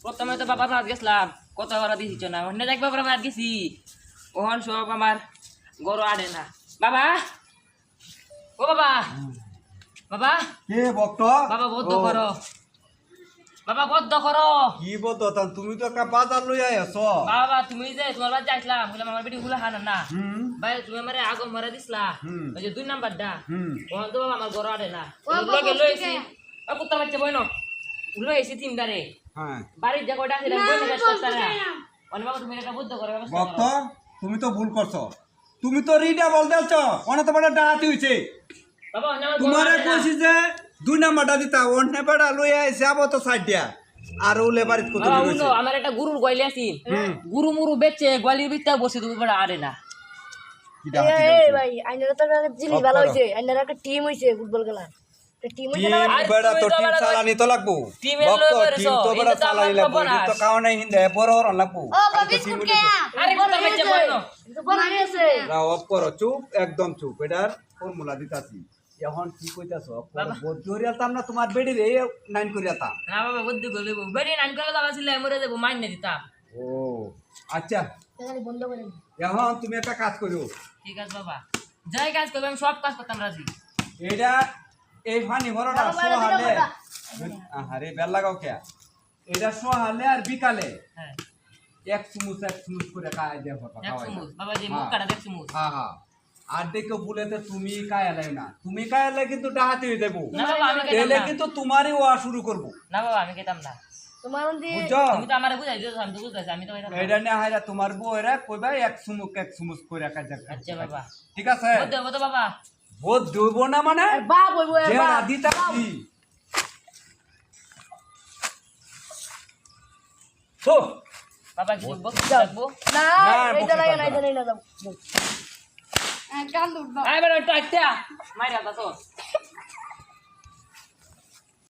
প্রথমে তো বাবার ভাত গেছিলাম, কত ওরা দিয়েছ না, অন্য দেখ বাবার ভাত গেছি, ওহন সব আমার গরু আড়ে না। বাবা, ও বাবা, বাবা কে ভক্ত বাবা বদ্ধ করো, বাবা বদ্ধ করো। কি বলতো তুমি তো একটা বাজার লই আইছ। বাবা তুমি যে তোমার বাড়ি যাইছিলাম, বললাম আমার বেটি গুলা হানা না ভাই, তুমি আমার আগম মারা দিছিলা, ওই যে 2 নাম্বারটা, ওহন তো বাবা আমার গরু আড়ে না। লগে লইছি ও কুত্তা বাচ্চা বইনো লইছি তিনদারে। হ্যাঁ বাড়ির যে কয়টা ছিল বইনে কাজ করতারা, অনেক বাবা তুমি এটা বদ্ধ করো ব্যবস্থা ভক্ত করো। তুমি তো ভুল করছো, তুমি তো রিডা বলতেছ অনেক বড় ডাহাতি হইছে। বাবা অন্য আমার গরু তোমারে আড়ে না। কইছি যে 2 নাম্বারটা দিতা, অন্য বেড়া লই আইছে আবো তো সাইড দিয়া আর ওলে বাড়িত কত বাবা দিছে। উনো আমার একটা গরুর গোয়ালি আছে, গুরু মুরু বেচে গোয়ালির ভিতরে বসে তুমি বড় আড়ে না। কি ডাহাতি এই করছো? ভাই আইনারা তো একটা জিনিস ভালো হইছে, আইনারা একটা টিম হইছে ফুটবল খেলার, টিম হইছে না? টিম বেড়া তো টিম চালানি তো লাগবো। টিমের ভক্ত লগে রইছো, টিম তো বেড়া এটা তো আমার চালানি লাগবো, খবর এটা তো আছে। কারণে হিন্দে বড় বড় লাগবো। ও বিস্কুট কে আরে কুত্তা বাচ্চা বইনো তো বড় হইছে। রাও অফ করো, চুপ একদম চুপ, এটার ফর্মুলা দিতাছি। এখন কি কইতাছ? বদজরিয়াতাম না তোমার বেডি রে 9 করিয়াতাম। না বাবা বুদ্ধি করলে বেরি নান করে দাও ছিল মরে যাব মাইন না দিতাম। ও আচ্ছা, তাহলে বন্ধ করে এখন তুমি একটা কাজ করো, ঠিক আছে বাবা, যাই কাজ করবে আমি সব কাজ করতাম রাজি। এটা এই ফানি বড়টা সোহালে, আরে বেল লাগাও কে, এটা সোহালে আর বিকালে হ্যাঁ এক চুমুচ করে খায় দেব এক চামচ বাবা, যে মুখ কাটা দেখ চামচ। হ্যাঁ হ্যাঁ, আর দেখো বলেতে তুমি কায়ালাই না, তুমি কায়ালে কিন্তু ডাহাতি হয়ে যাবো, না বাবা আমি খেতাম তাহলে না, কিন্তু তোমারই ওয়া শুরু করবো। না বাবা আমি খেতাম না। তোমার মধ্যে বুঝছো? তুমি তো আমারে বুঝাই দিছো, আমি তো বুঝাইছি, আমি তো খেতাম না। এটা নিয়ে হাইরা তোমার বউরা কইবা এক চুমুচ করে কাজা। আচ্ছা বাবা, ঠিক আছে? বুঝতে হবে তো বাবা। বোধ দেব না মানে বাপ হইবো যে বাপ। দিতাছি তো বাবা কি বলবো থাকবো? না না, এইটা লাগে না, বকতে এইটা লাগে না, যাও। গান উঠবা। আই বড় একটু আইতা মাইরা দাও তো।